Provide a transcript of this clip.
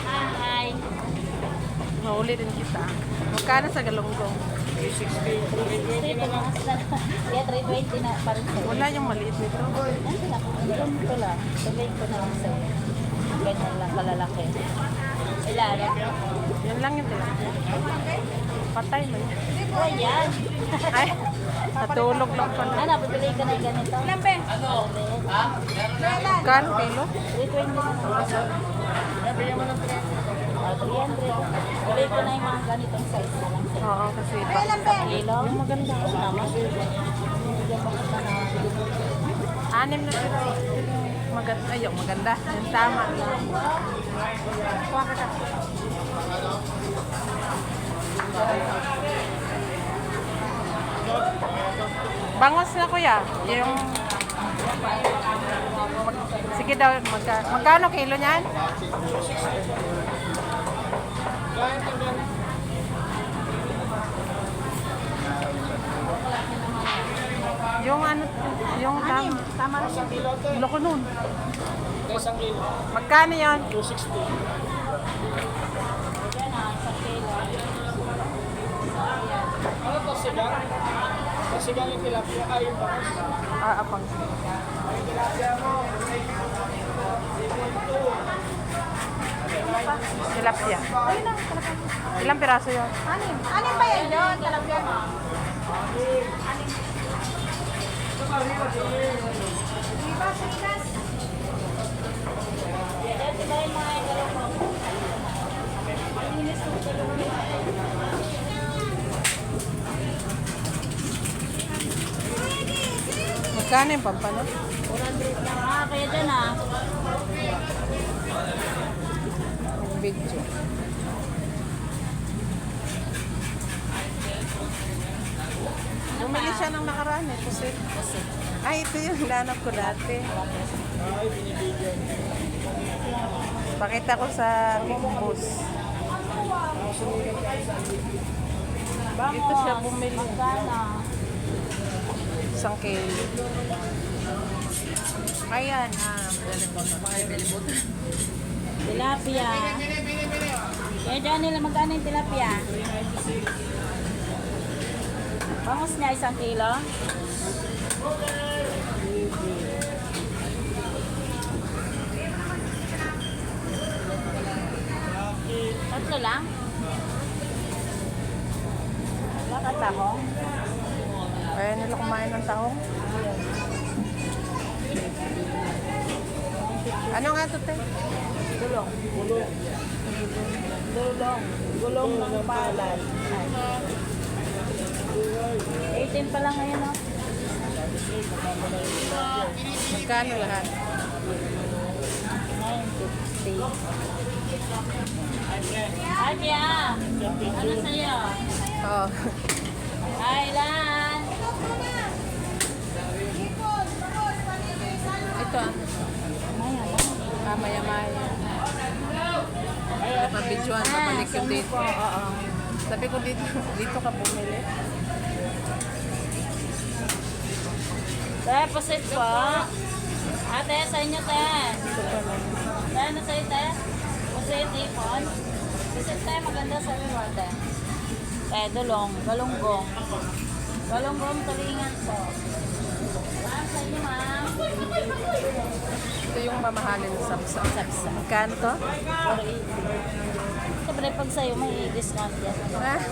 Hi. Mahuli din kita. Magkano sa galunggong? 360 pa lang. Kaya 320 na pa rin sa'yo. Wala yung maliit nito. Ito lang. Tuloy ko na lang sa'yo. Ganyan lang kalalaki. Ilan? Yan lang yung tilapia. Patay na yun. Oh, yan. Ay, natulog lang pala. Ano, patuloy ka na yung ganito? Lambe. Magkano kilo? 320 na ito. 300. Tuloy ko na yung mga ganitong size na lang sa'yo. Oo, kasi Kilo? yung maganda. Tama. Bigyan mo kita na. 6 na pero maganda. Ay, yung maganda. Yung tama lang. Kuha ka ka. Bangos na kuya. Yung sige daw, magkano kilo niyan? Yung ano, yung tama na siya. Loko nun. Magkano yun? 260. Yan na, isang kilo. Ano to, sigang? Sigang yung tilapia, yung bangus. Apang. Tilapia. Ilang piraso yun? Anin ba yan yun? Talapia mo. Diba, Sinas? Yan, diba yung mga galong mo? Malinis yung galong mo. Magkano yung pampano? 400 lang. Kaya dyan Yung video. Bumili siya ng nakaraan eh. Kasi, ay, ito yung hinanap ko dati. Pakita ko sa aking boss. Dito siya bumili. Magkano? 1 kilo. Ayan, Tilapia. Kaya dyan nila magkano yung tilapia? Bangus niya 1 kilo. Tatlo lang? Wala ka tahong? Ayan nila kumain ng tahong. Ano nga ito, te? Gulong. Gulong ng palay. 18 pa lang ngayon, no? Magkano lahat? 950. Ay, Pia! Ano sa'yo? Oo. Ay, Lan! Ito, maya-maya. Napabidyoan, pabalik yung dito. Oo. Sabi ko dito ka bumili. Te, pusit po. Ate, sa inyo, te. Te, ano sa'yo, te? Pusit, ipon. Pusit, te, maganda sa inyo, te. Te, dulong, galunggong. Galunggong, tulingan po. Ma'am, sa inyo, ma'am. Ito yung mamahalin ng sapsa. Sapsa. Magkano to? 480. Siyempre, pag sa'yo, may discount yan. Ah?